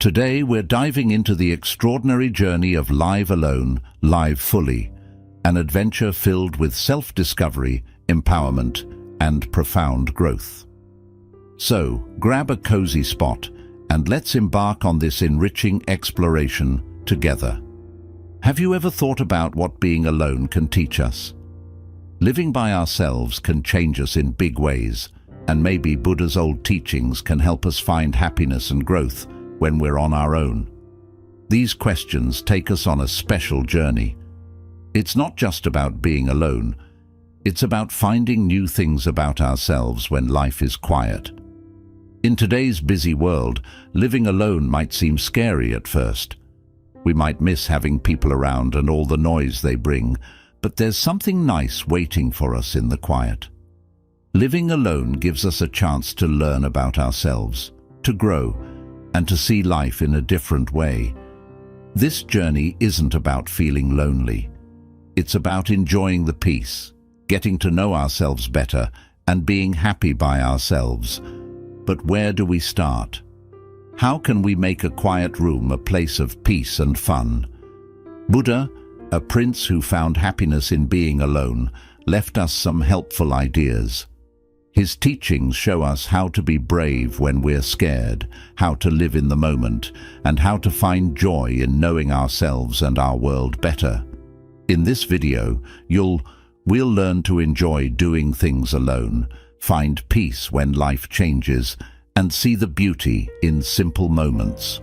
Today we're diving into the extraordinary journey of live alone, live fully, an adventure filled with self-discovery, empowerment, and profound growth. So, grab a cozy spot and let's embark on this enriching exploration together. Have you ever thought about what being alone can teach us? Living by ourselves can change us in big ways, and maybe Buddha's old teachings can help us find happiness and growth when we're on our own. These questions take us on a special journey. It's not just about being alone, it's about finding new things about ourselves when life is quiet. In today's busy world, living alone might seem scary at first. We might miss having people around and all the noise they bring, but there's something nice waiting for us in the quiet. Living alone gives us a chance to learn about ourselves, to grow, and to see life in a different way. This journey isn't about feeling lonely. It's about enjoying the peace, getting to know ourselves better, and being happy by ourselves. But where do we start? How can we make a quiet room a place of peace and fun? Buddha, a prince who found happiness in being alone, left us some helpful ideas. His teachings show us how to be brave when we're scared, how to live in the moment, and how to find joy in knowing ourselves and our world better. In this video, we'll learn to enjoy doing things alone, find peace when life changes, and see the beauty in simple moments.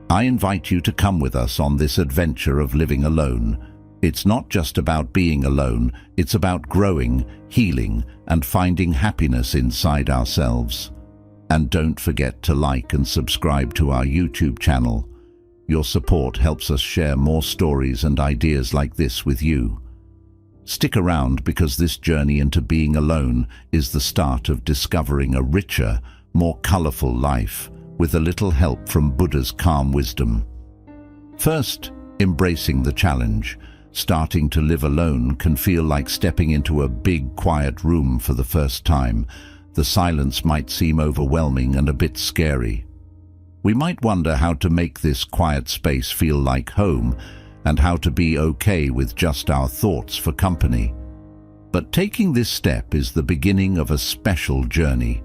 I invite you to come with us on this adventure of living alone. It's not just about being alone, it's about growing, healing, and finding happiness inside ourselves. And don't forget to like and subscribe to our YouTube channel. Your support helps us share more stories and ideas like this with you. Stick around because this journey into being alone is the start of discovering a richer, more colorful life with a little help from Buddha's calm wisdom. First, embracing the challenge. Starting to live alone can feel like stepping into a big, quiet room for the first time. The silence might seem overwhelming and a bit scary. We might wonder how to make this quiet space feel like home and how to be okay with just our thoughts for company. But taking this step is the beginning of a special journey.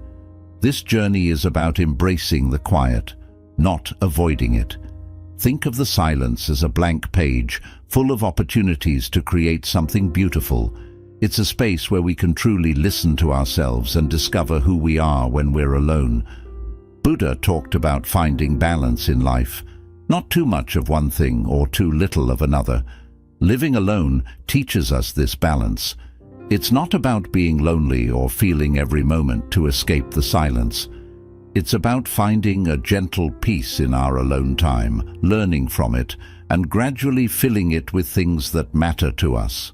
This journey is about embracing the quiet, not avoiding it. Think of the silence as a blank page, full of opportunities to create something beautiful. It's a space where we can truly listen to ourselves and discover who we are when we're alone. Buddha talked about finding balance in life, not too much of one thing or too little of another. Living alone teaches us this balance. It's not about being lonely or feeling every moment to escape the silence. It's about finding a gentle peace in our alone time, learning from it, and gradually filling it with things that matter to us.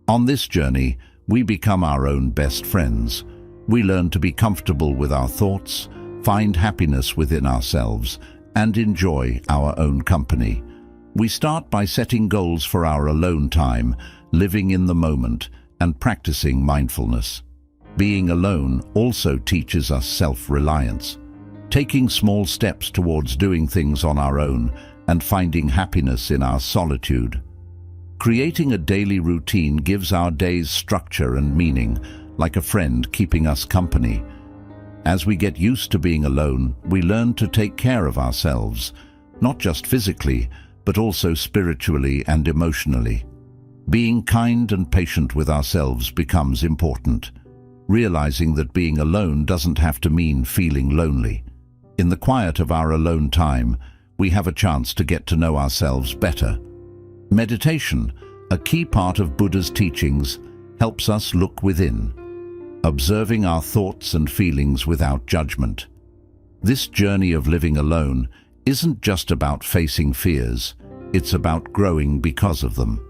On this journey, we become our own best friends. We learn to be comfortable with our thoughts, find happiness within ourselves, and enjoy our own company. We start by setting goals for our alone time, living in the moment, and practicing mindfulness. Being alone also teaches us self-reliance, taking small steps towards doing things on our own and finding happiness in our solitude. Creating a daily routine gives our days structure and meaning, like a friend keeping us company. As we get used to being alone, we learn to take care of ourselves, not just physically, but also spiritually and emotionally. Being kind and patient with ourselves becomes important. Realizing that being alone doesn't have to mean feeling lonely. In the quiet of our alone time, we have a chance to get to know ourselves better. Meditation, a key part of Buddha's teachings, helps us look within, observing our thoughts and feelings without judgment. This journey of living alone isn't just about facing fears, it's about growing because of them.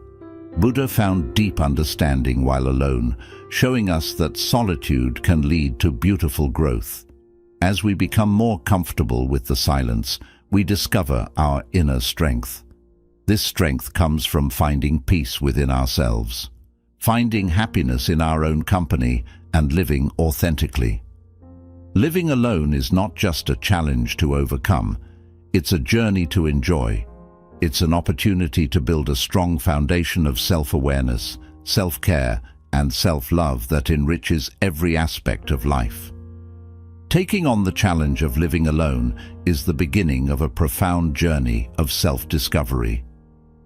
Buddha found deep understanding while alone, showing us that solitude can lead to beautiful growth. As we become more comfortable with the silence, we discover our inner strength. This strength comes from finding peace within ourselves, finding happiness in our own company, and living authentically. Living alone is not just a challenge to overcome, It's a journey to enjoy. It's an opportunity to build a strong foundation of self-awareness, self-care, and self-love that enriches every aspect of life. Taking on the challenge of living alone is the beginning of a profound journey of self-discovery.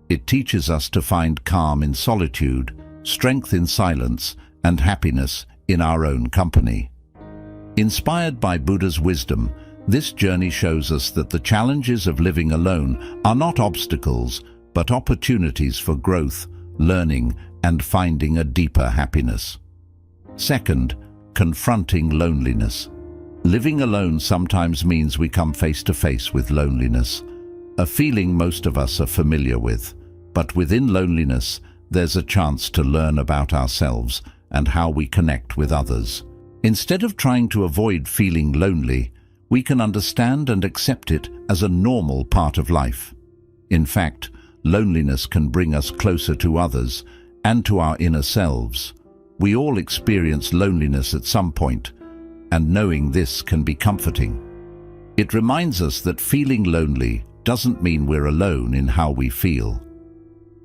It teaches us to find calm in solitude, strength in silence, and happiness in our own company. Inspired by Buddha's wisdom, this journey shows us that the challenges of living alone are not obstacles, but opportunities for growth, learning, and finding a deeper happiness. Second, confronting loneliness. Living alone sometimes means we come face to face with loneliness, a feeling most of us are familiar with. But within loneliness, there's a chance to learn about ourselves and how we connect with others. Instead of trying to avoid feeling lonely, we can understand and accept it as a normal part of life. In fact, loneliness can bring us closer to others and to our inner selves. We all experience loneliness at some point, and knowing this can be comforting. It reminds us that feeling lonely doesn't mean we're alone in how we feel.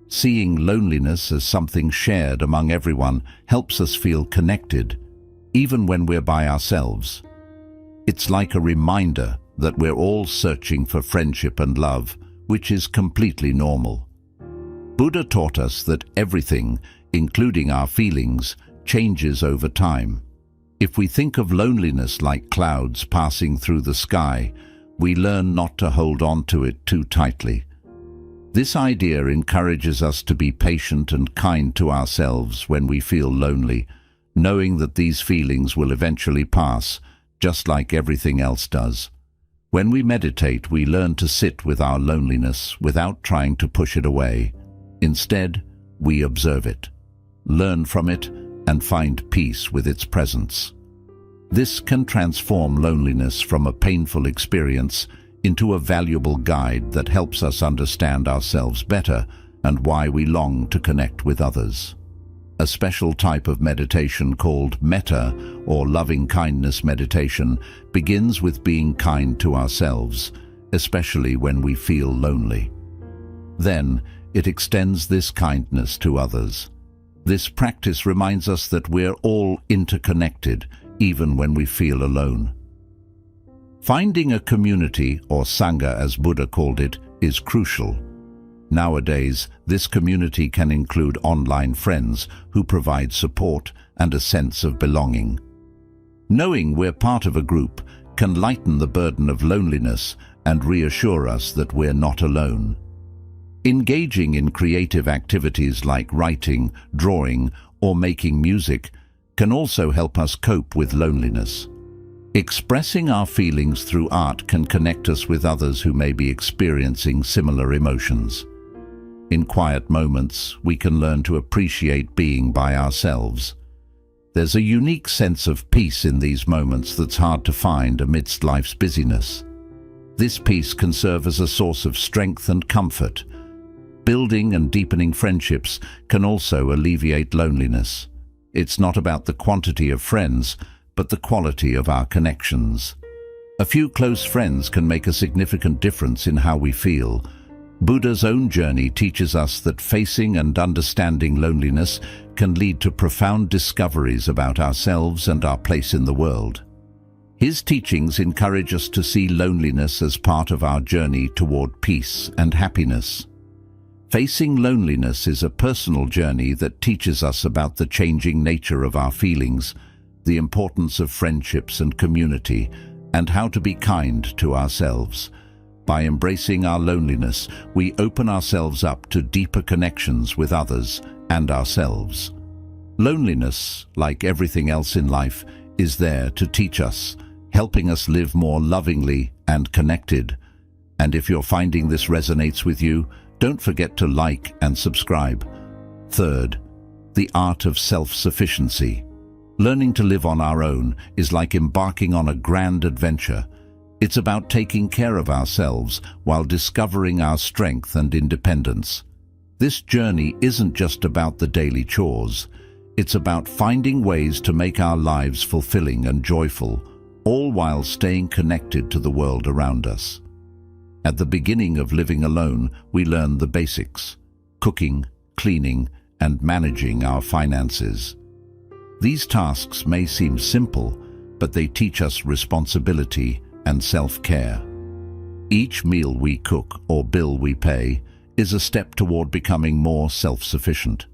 Seeing loneliness as something shared among everyone helps us feel connected, even when we're by ourselves. It's like a reminder that we're all searching for friendship and love, which is completely normal. Buddha taught us that everything, including our feelings, changes over time. If we think of loneliness like clouds passing through the sky, we learn not to hold on to it too tightly. This idea encourages us to be patient and kind to ourselves when we feel lonely, knowing that these feelings will eventually pass, just like everything else does. When we meditate, we learn to sit with our loneliness without trying to push it away. Instead, we observe it, learn from it, and find peace with its presence. This can transform loneliness from a painful experience into a valuable guide that helps us understand ourselves better and why we long to connect with others. A special type of meditation called metta, or loving-kindness meditation, begins with being kind to ourselves, especially when we feel lonely. Then, it extends this kindness to others. This practice reminds us that we're all interconnected, even when we feel alone. Finding a community, or sangha as Buddha called it, is crucial. Nowadays, this community can include online friends who provide support and a sense of belonging. Knowing we're part of a group can lighten the burden of loneliness and reassure us that we're not alone. Engaging in creative activities like writing, drawing, or making music can also help us cope with loneliness. Expressing our feelings through art can connect us with others who may be experiencing similar emotions. In quiet moments, we can learn to appreciate being by ourselves. There's a unique sense of peace in these moments that's hard to find amidst life's busyness. This peace can serve as a source of strength and comfort. Building and deepening friendships can also alleviate loneliness. It's not about the quantity of friends, but the quality of our connections. A few close friends can make a significant difference in how we feel. Buddha's own journey teaches us that facing and understanding loneliness can lead to profound discoveries about ourselves and our place in the world. His teachings encourage us to see loneliness as part of our journey toward peace and happiness. Facing loneliness is a personal journey that teaches us about the changing nature of our feelings, the importance of friendships and community, and how to be kind to ourselves. By embracing our loneliness, we open ourselves up to deeper connections with others and ourselves. Loneliness, like everything else in life, is there to teach us, helping us live more lovingly and connected. And if you're finding this resonates with you, don't forget to like and subscribe. Third, the art of self-sufficiency. Learning to live on our own is like embarking on a grand adventure. It's about taking care of ourselves while discovering our strength and independence. This journey isn't just about the daily chores. It's about finding ways to make our lives fulfilling and joyful, all while staying connected to the world around us. At the beginning of living alone, we learn the basics: cooking, cleaning, and managing our finances. These tasks may seem simple, but they teach us responsibility and self-care. Each meal we cook or bill we pay is a step toward becoming more self-sufficient.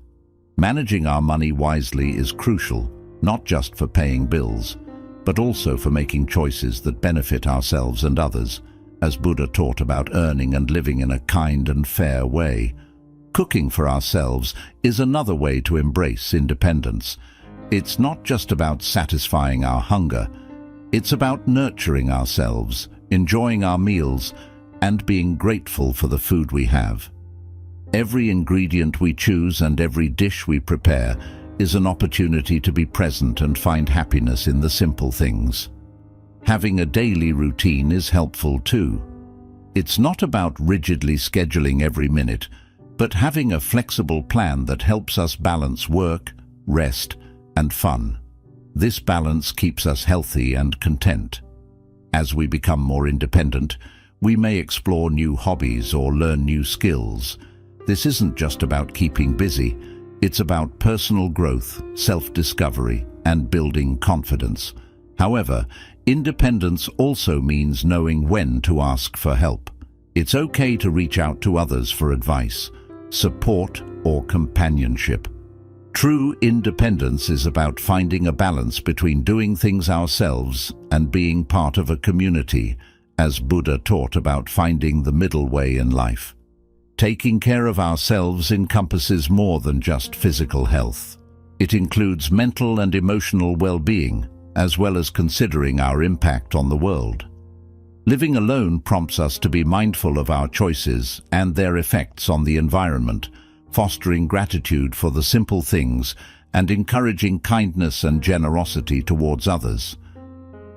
Managing our money wisely is crucial, not just for paying bills, but also for making choices that benefit ourselves and others, as Buddha taught about earning and living in a kind and fair way. Cooking for ourselves is another way to embrace independence. It's not just about satisfying our hunger, it's about nurturing ourselves, enjoying our meals, and being grateful for the food we have. Every ingredient we choose and every dish we prepare is an opportunity to be present and find happiness in the simple things. Having a daily routine is helpful too. It's not about rigidly scheduling every minute, but having a flexible plan that helps us balance work, rest, and fun. This balance keeps us healthy and content. As we become more independent, we may explore new hobbies or learn new skills. This isn't just about keeping busy, it's about personal growth, self-discovery, and building confidence. However, independence also means knowing when to ask for help. It's okay to reach out to others for advice, support, or companionship. True independence is about finding a balance between doing things ourselves and being part of a community, as Buddha taught about finding the middle way in life. Taking care of ourselves encompasses more than just physical health. It includes mental and emotional well-being, as well as considering our impact on the world. Living alone prompts us to be mindful of our choices and their effects on the environment, fostering gratitude for the simple things and encouraging kindness and generosity towards others.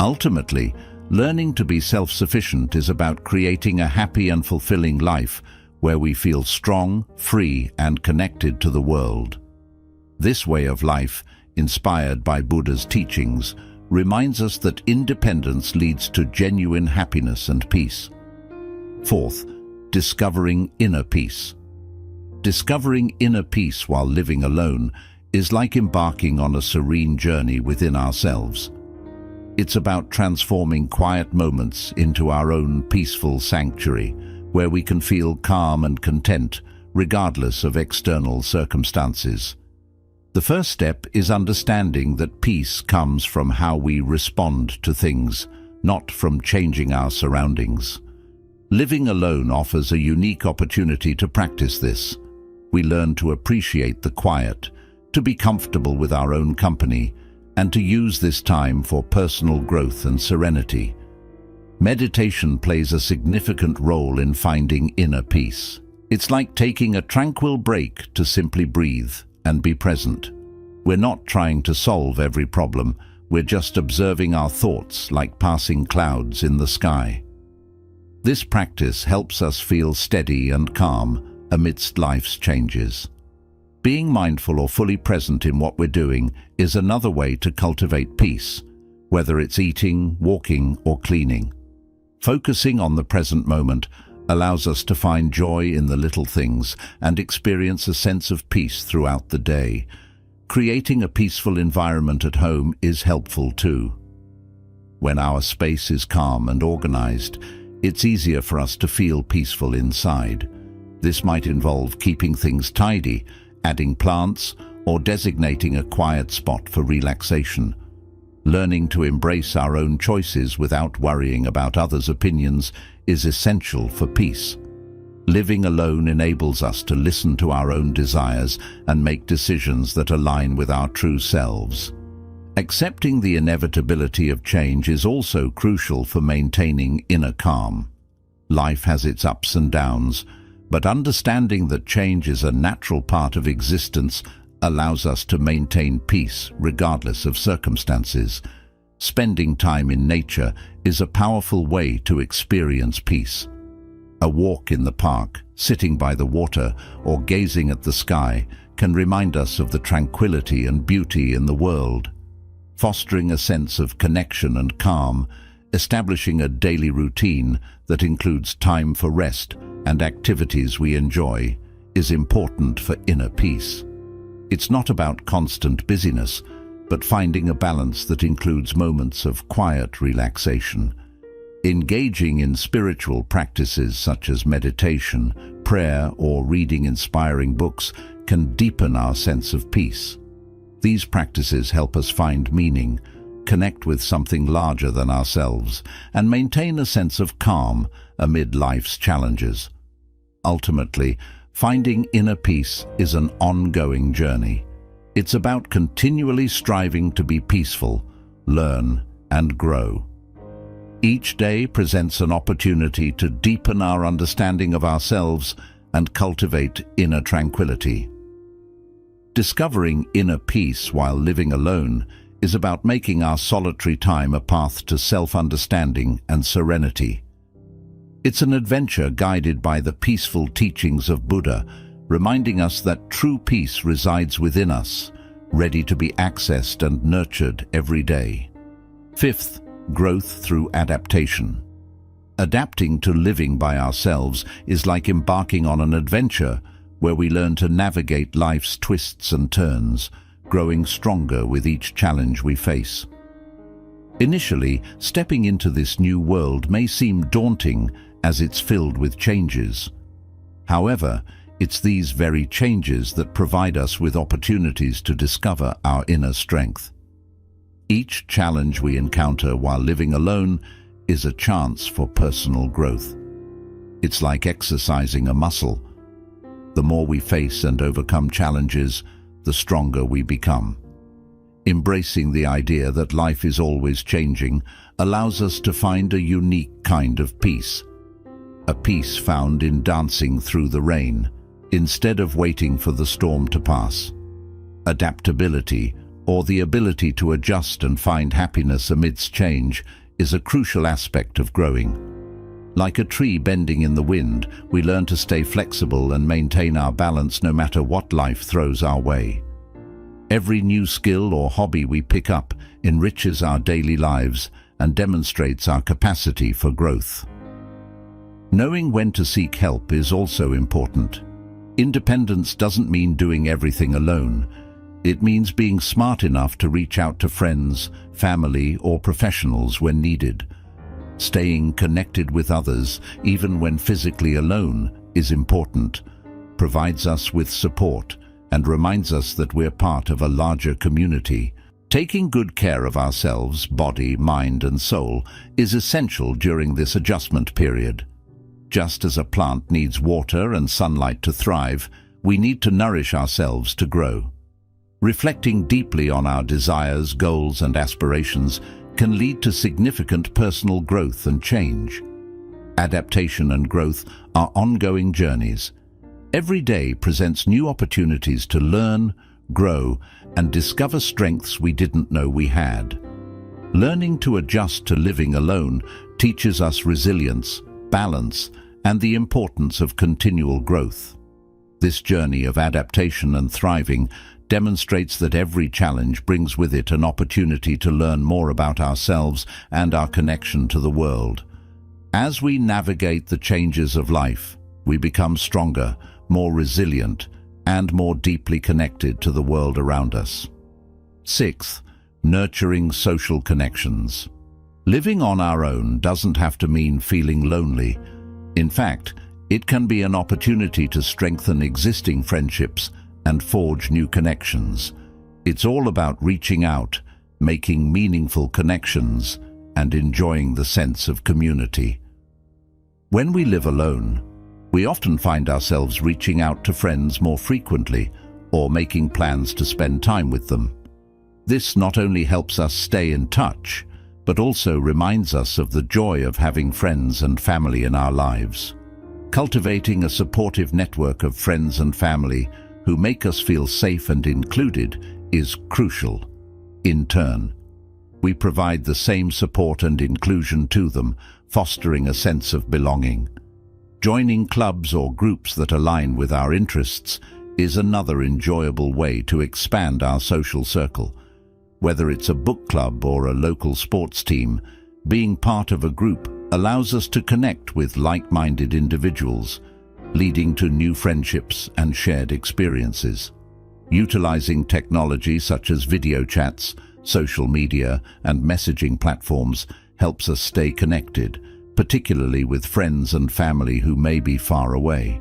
Ultimately, learning to be self-sufficient is about creating a happy and fulfilling life where we feel strong, free, and connected to the world. This way of life, inspired by Buddha's teachings, reminds us that independence leads to genuine happiness and peace. Fourth, discovering inner peace. Discovering inner peace while living alone is like embarking on a serene journey within ourselves. It's about transforming quiet moments into our own peaceful sanctuary, where we can feel calm and content, regardless of external circumstances. The first step is understanding that peace comes from how we respond to things, not from changing our surroundings. Living alone offers a unique opportunity to practice this. We learn to appreciate the quiet, to be comfortable with our own company, and to use this time for personal growth and serenity. Meditation plays a significant role in finding inner peace. It's like taking a tranquil break to simply breathe and be present. We're not trying to solve every problem, we're just observing our thoughts like passing clouds in the sky. This practice helps us feel steady and calm amidst life's changes. Being mindful or fully present in what we're doing is another way to cultivate peace, whether it's eating, walking, or cleaning. Focusing on the present moment allows us to find joy in the little things and experience a sense of peace throughout the day. Creating a peaceful environment at home is helpful too. When our space is calm and organized, it's easier for us to feel peaceful inside. This might involve keeping things tidy, adding plants, or designating a quiet spot for relaxation. Learning to embrace our own choices without worrying about others' opinions is essential for peace. Living alone enables us to listen to our own desires and make decisions that align with our true selves. Accepting the inevitability of change is also crucial for maintaining inner calm. Life has its ups and downs, but understanding that change is a natural part of existence allows us to maintain peace regardless of circumstances. Spending time in nature is a powerful way to experience peace. A walk in the park, sitting by the water, or gazing at the sky can remind us of the tranquility and beauty in the world. Fostering a sense of connection and calm, establishing a daily routine that includes time for rest and activities we enjoy is important for inner peace. It's not about constant busyness, but finding a balance that includes moments of quiet relaxation. Engaging in spiritual practices such as meditation, prayer, or reading inspiring books can deepen our sense of peace. These practices help us find meaning, connect with something larger than ourselves, and maintain a sense of calm amid life's challenges. Ultimately, finding inner peace is an ongoing journey. It's about continually striving to be peaceful, learn, and grow. Each day presents an opportunity to deepen our understanding of ourselves and cultivate inner tranquility. Discovering inner peace while living alone is about making our solitary time a path to self-understanding and serenity. It's an adventure guided by the peaceful teachings of Buddha, reminding us that true peace resides within us, ready to be accessed and nurtured every day. Fifth, growth through adaptation. Adapting to living by ourselves is like embarking on an adventure where we learn to navigate life's twists and turns, growing stronger with each challenge we face. Initially, stepping into this new world may seem daunting as it's filled with changes. However, it's these very changes that provide us with opportunities to discover our inner strength. Each challenge we encounter while living alone is a chance for personal growth. It's like exercising a muscle. The more we face and overcome challenges, the stronger we become. Embracing the idea that life is always changing allows us to find a unique kind of peace. A peace found in dancing through the rain, instead of waiting for the storm to pass. Adaptability, or the ability to adjust and find happiness amidst change, is a crucial aspect of growing. Like a tree bending in the wind, we learn to stay flexible and maintain our balance no matter what life throws our way. Every new skill or hobby we pick up enriches our daily lives and demonstrates our capacity for growth. Knowing when to seek help is also important. Independence doesn't mean doing everything alone. It means being smart enough to reach out to friends, family, or professionals when needed. Staying connected with others, even when physically alone, is important, provides us with support, and reminds us that we're part of a larger community. Taking good care of ourselves, body, mind, and soul, is essential during this adjustment period. Just as a plant needs water and sunlight to thrive, we need to nourish ourselves to grow. Reflecting deeply on our desires, goals, and aspirations can lead to significant personal growth and change. Adaptation and growth are ongoing journeys. Every day presents new opportunities to learn, grow, and discover strengths we didn't know we had. Learning to adjust to living alone teaches us resilience, balance, and the importance of continual growth. This journey of adaptation and thriving demonstrates that every challenge brings with it an opportunity to learn more about ourselves and our connection to the world. As we navigate the changes of life, we become stronger, more resilient, and more deeply connected to the world around us. Sixth, nurturing social connections. Living on our own doesn't have to mean feeling lonely. In fact, it can be an opportunity to strengthen existing friendships and forge new connections. It's all about reaching out, making meaningful connections, and enjoying the sense of community. When we live alone, we often find ourselves reaching out to friends more frequently or making plans to spend time with them. This not only helps us stay in touch, but also reminds us of the joy of having friends and family in our lives. Cultivating a supportive network of friends and family who make us feel safe and included is crucial. In turn, we provide the same support and inclusion to them, fostering a sense of belonging. Joining clubs or groups that align with our interests is another enjoyable way to expand our social circle. Whether it's a book club or a local sports team, Being part of a group allows us to connect with like-minded individuals, leading to new friendships and shared experiences. Utilizing technology such as video chats, social media, and messaging platforms helps us stay connected, particularly with friends and family who may be far away.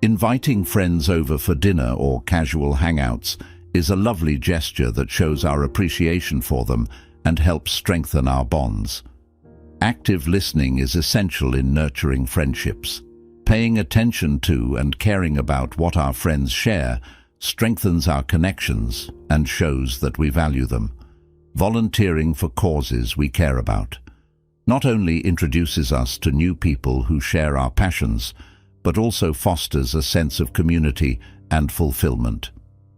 Inviting friends over for dinner or casual hangouts is a lovely gesture that shows our appreciation for them and helps strengthen our bonds. Active listening is essential in nurturing friendships. Paying attention to and caring about what our friends share strengthens our connections and shows that we value them. Volunteering for causes we care about not only introduces us to new people who share our passions, but also fosters a sense of community and fulfillment.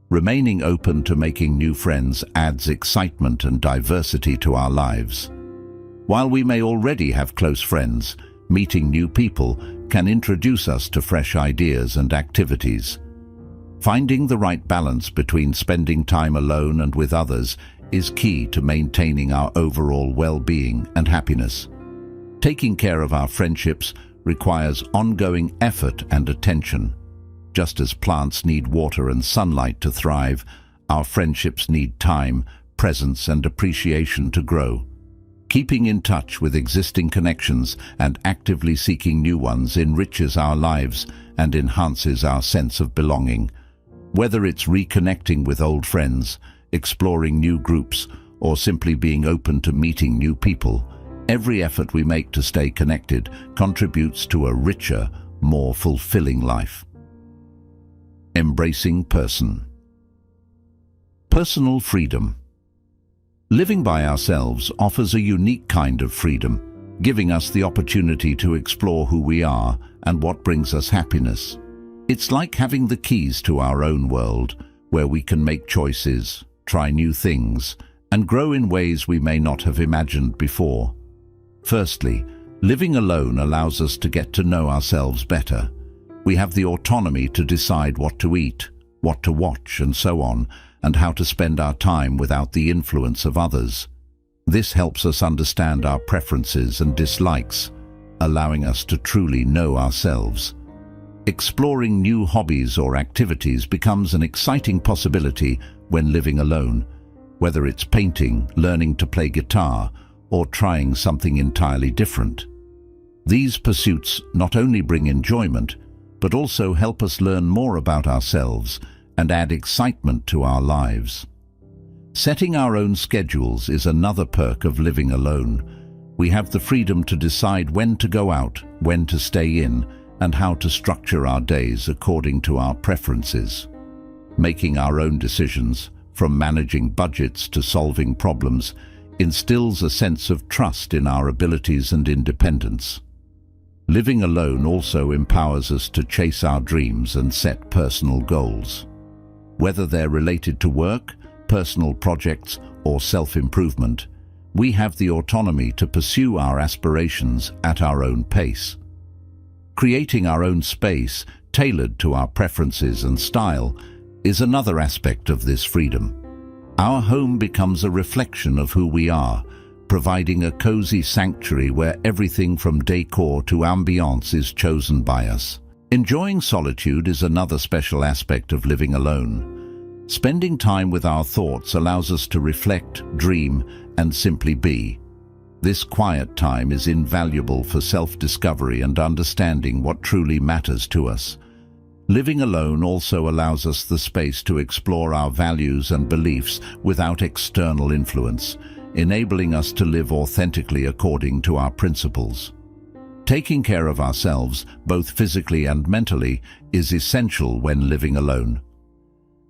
Remaining open to making new friends adds excitement and diversity to our lives. While we may already have close friends, meeting new people can introduce us to fresh ideas and activities. Finding the right balance between spending time alone and with others is key to maintaining our overall well-being and happiness. Taking care of our friendships requires ongoing effort and attention. Just as plants need water and sunlight to thrive, our friendships need time, presence, and appreciation to grow. Keeping in touch with existing connections and actively seeking new ones enriches our lives and enhances our sense of belonging. Whether it's reconnecting with old friends, exploring new groups, or simply being open to meeting new people, every effort we make to stay connected contributes to a richer, more fulfilling life. Embracing personal freedom. Living by ourselves offers a unique kind of freedom, giving us the opportunity to explore who we are and what brings us happiness. It's like having the keys to our own world, where we can make choices, try new things, and grow in ways we may not have imagined before. Firstly, living alone allows us to get to know ourselves better. We have the autonomy to decide what to eat, what to watch, and so on, and how to spend our time without the influence of others. This helps us understand our preferences and dislikes, allowing us to truly know ourselves. Exploring new hobbies or activities becomes an exciting possibility when living alone, whether it's painting, learning to play guitar, or trying something entirely different. These pursuits not only bring enjoyment, but also help us learn more about ourselves and add excitement to our lives. Setting our own schedules is another perk of living alone. We have the freedom to decide when to go out, when to stay in, and how to structure our days according to our preferences. Making our own decisions, from managing budgets to solving problems, instills a sense of trust in our abilities and independence. Living alone also empowers us to chase our dreams and set personal goals. Whether they're related to work, personal projects, or self-improvement, we have the autonomy to pursue our aspirations at our own pace. Creating our own space, tailored to our preferences and style, is another aspect of this freedom. Our home becomes a reflection of who we are, providing a cozy sanctuary where everything from decor to ambiance is chosen by us. Enjoying solitude is another special aspect of living alone. Spending time with our thoughts allows us to reflect, dream, and simply be. This quiet time is invaluable for self-discovery and understanding what truly matters to us. Living alone also allows us the space to explore our values and beliefs without external influence, enabling us to live authentically according to our principles. Taking care of ourselves, both physically and mentally, is essential when living alone.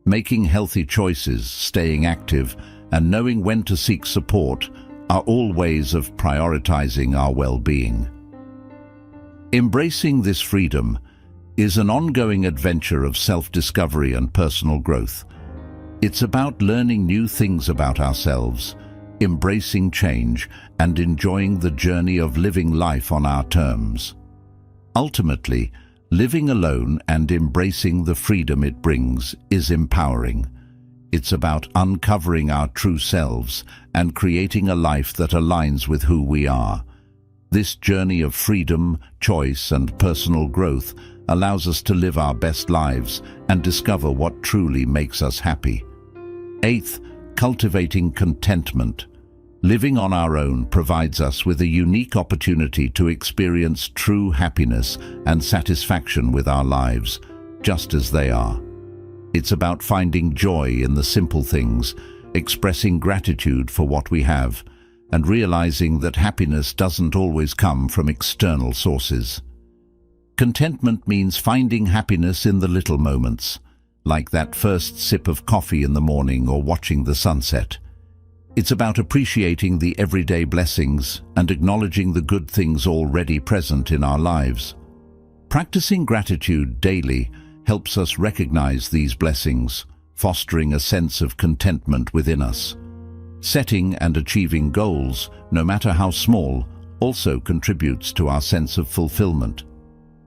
Making healthy choices, staying active, and knowing when to seek support are all ways of prioritizing our well-being. Embracing this freedom is an ongoing adventure of self-discovery and personal growth. It's about learning new things about ourselves, embracing change, and enjoying the journey of living life on our terms. Ultimately, living alone and embracing the freedom it brings is empowering. It's about uncovering our true selves and creating a life that aligns with who we are. This journey of freedom, choice, and personal growth allows us to live our best lives and discover what truly makes us happy. Eighth, cultivating contentment. Living on our own provides us with a unique opportunity to experience true happiness and satisfaction with our lives, just as they are. It's about finding joy in the simple things, expressing gratitude for what we have, and realizing that happiness doesn't always come from external sources. Contentment means finding happiness in the little moments, like that first sip of coffee in the morning or watching the sunset. It's about appreciating the everyday blessings and acknowledging the good things already present in our lives. Practicing gratitude daily helps us recognize these blessings, fostering a sense of contentment within us. Setting and achieving goals, no matter how small, also contributes to our sense of fulfillment.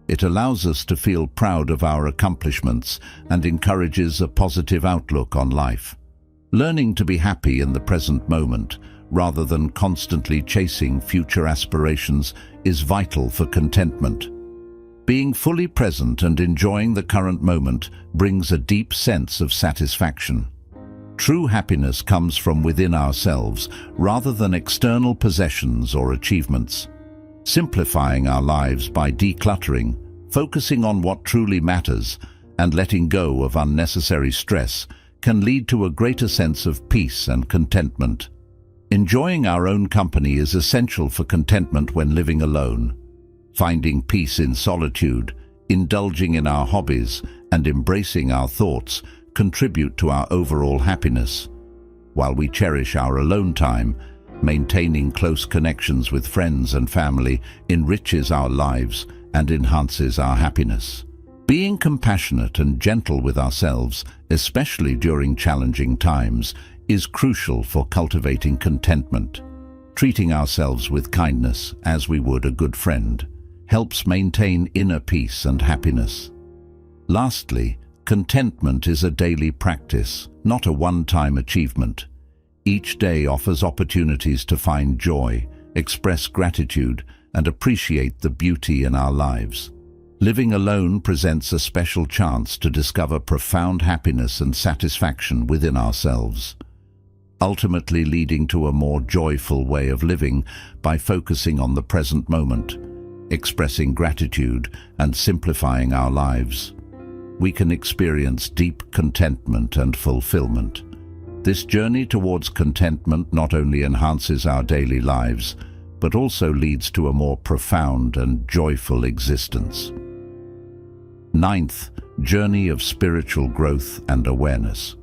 It allows us to feel proud of our accomplishments and encourages a positive outlook on life. Learning to be happy in the present moment, rather than constantly chasing future aspirations, is vital for contentment. Being fully present and enjoying the current moment brings a deep sense of satisfaction. True happiness comes from within ourselves, rather than external possessions or achievements. Simplifying our lives by decluttering, focusing on what truly matters, and letting go of unnecessary stress can lead to a greater sense of peace and contentment. Enjoying our own company is essential for contentment when living alone. Finding peace in solitude, indulging in our hobbies, and embracing our thoughts contribute to our overall happiness. While we cherish our alone time, maintaining close connections with friends and family enriches our lives and enhances our happiness. Being compassionate and gentle with ourselves, especially during challenging times, is crucial for cultivating contentment. Treating ourselves with kindness, as we would a good friend, helps maintain inner peace and happiness. Lastly, contentment is a daily practice, not a one-time achievement. Each day offers opportunities to find joy, express gratitude, and appreciate the beauty in our lives. Living alone presents a special chance to discover profound happiness and satisfaction within ourselves, ultimately leading to a more joyful way of living by focusing on the present moment, expressing gratitude, and simplifying our lives. We can experience deep contentment and fulfillment. This journey towards contentment not only enhances our daily lives, but also leads to a more profound and joyful existence. Ninth, journey of spiritual growth and awareness.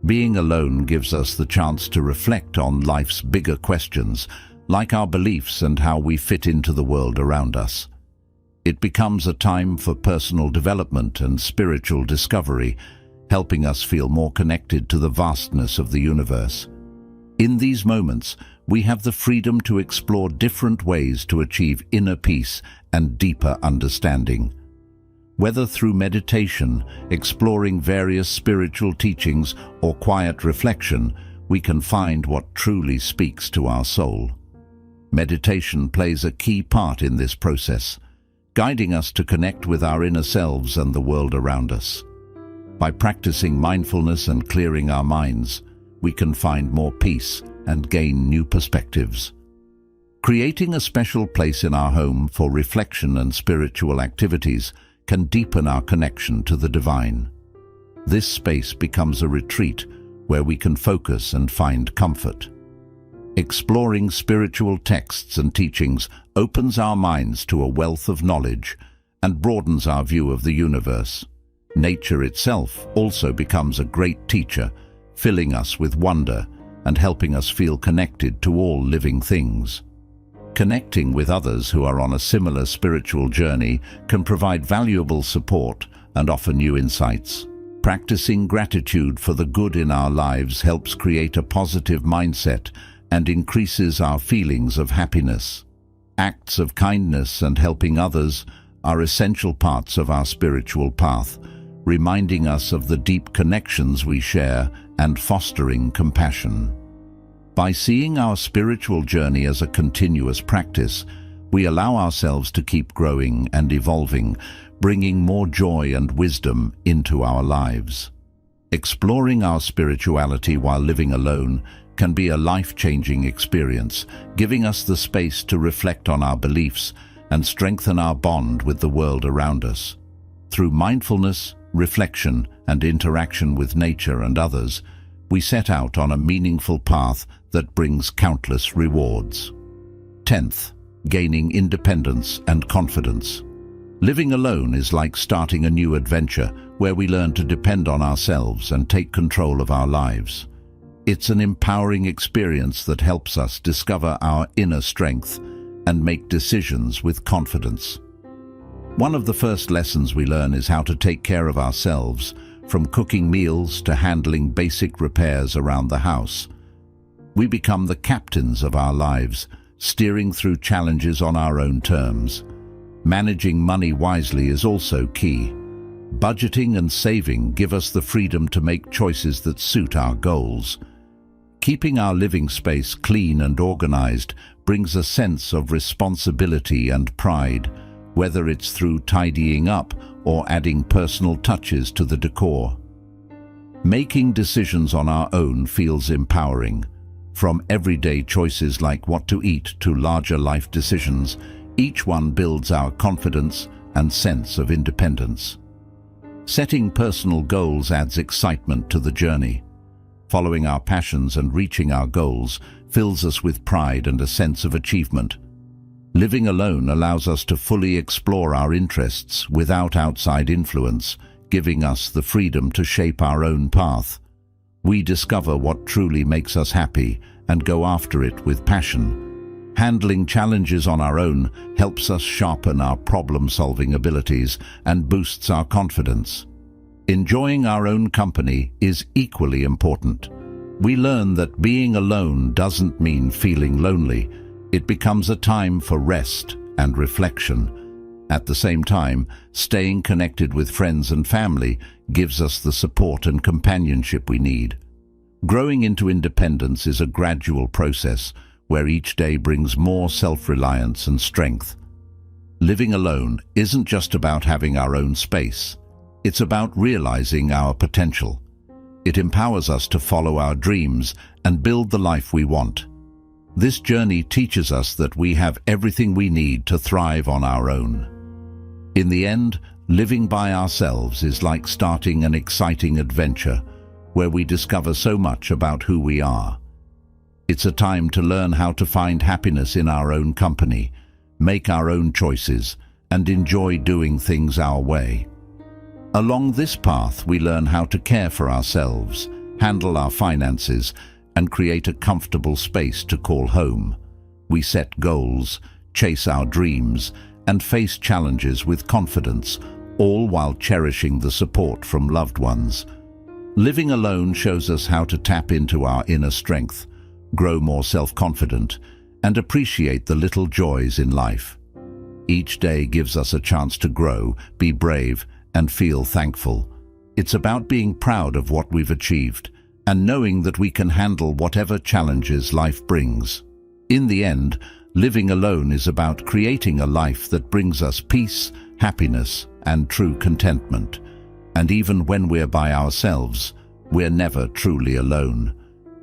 Being alone gives us the chance to reflect on life's bigger questions, like our beliefs and how we fit into the world around us. It becomes a time for personal development and spiritual discovery, helping us feel more connected to the vastness of the universe. In these moments, we have the freedom to explore different ways to achieve inner peace and deeper understanding. Whether through meditation, exploring various spiritual teachings, or quiet reflection, we can find what truly speaks to our soul. Meditation plays a key part in this process, guiding us to connect with our inner selves and the world around us. By practicing mindfulness and clearing our minds, we can find more peace and gain new perspectives. Creating a special place in our home for reflection and spiritual activities can deepen our connection to the divine. This space becomes a retreat where we can focus and find comfort. Exploring spiritual texts and teachings opens our minds to a wealth of knowledge and broadens our view of the universe. Nature itself also becomes a great teacher, filling us with wonder and helping us feel connected to all living things. Connecting with others who are on a similar spiritual journey can provide valuable support and offer new insights. Practicing gratitude for the good in our lives helps create a positive mindset and increases our feelings of happiness. Acts of kindness and helping others are essential parts of our spiritual path, reminding us of the deep connections we share and fostering compassion. By seeing our spiritual journey as a continuous practice, we allow ourselves to keep growing and evolving, bringing more joy and wisdom into our lives. Exploring our spirituality while living alone can be a life-changing experience, giving us the space to reflect on our beliefs and strengthen our bond with the world around us. Through mindfulness, reflection, and interaction with nature and others, we set out on a meaningful path that brings countless rewards. 10th, gaining independence and confidence. Living alone is like starting a new adventure where we learn to depend on ourselves and take control of our lives. It's an empowering experience that helps us discover our inner strength and make decisions with confidence. One of the first lessons we learn is how to take care of ourselves, from cooking meals to handling basic repairs around the house. We become the captains of our lives, steering through challenges on our own terms. Managing money wisely is also key. Budgeting and saving give us the freedom to make choices that suit our goals. Keeping our living space clean and organized brings a sense of responsibility and pride, whether it's through tidying up or adding personal touches to the decor. Making decisions on our own feels empowering. From everyday choices like what to eat to larger life decisions, each one builds our confidence and sense of independence. Setting personal goals adds excitement to the journey. Following our passions and reaching our goals fills us with pride and a sense of achievement. Living alone allows us to fully explore our interests without outside influence, giving us the freedom to shape our own path. We discover what truly makes us happy and go after it with passion. Handling challenges on our own helps us sharpen our problem-solving abilities and boosts our confidence. Enjoying our own company is equally important. We learn that being alone doesn't mean feeling lonely. It becomes a time for rest and reflection. At the same time, staying connected with friends and family gives us the support and companionship we need. Growing into independence is a gradual process where each day brings more self-reliance and strength. Living alone isn't just about having our own space. It's about realizing our potential. It empowers us to follow our dreams and build the life we want. This journey teaches us that we have everything we need to thrive on our own. In the end, living by ourselves is like starting an exciting adventure where we discover so much about who we are. It's a time to learn how to find happiness in our own company, make our own choices, and enjoy doing things our way. Along this path, we learn how to care for ourselves, handle our finances, and create a comfortable space to call home. We set goals, chase our dreams, and face challenges with confidence, all while cherishing the support from loved ones. Living alone shows us how to tap into our inner strength, grow more self-confident, and appreciate the little joys in life. Each day gives us a chance to grow, be brave, and feel thankful. It's about being proud of what we've achieved and knowing that we can handle whatever challenges life brings. In the end, living alone is about creating a life that brings us peace, happiness, and true contentment. And even when we're by ourselves, we're never truly alone.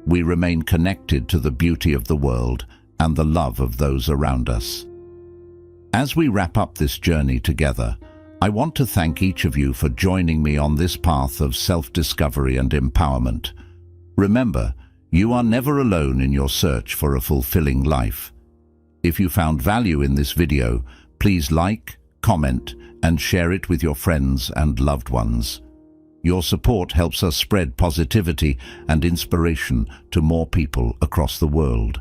We remain connected to the beauty of the world and the love of those around us. As we wrap up this journey together, I want to thank each of you for joining me on this path of self-discovery and empowerment. Remember, you are never alone in your search for a fulfilling life. If you found value in this video, please like, comment, and share it with your friends and loved ones. Your support helps us spread positivity and inspiration to more people across the world.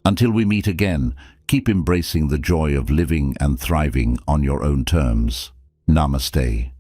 Until we meet again, keep embracing the joy of living and thriving on your own terms. Namaste.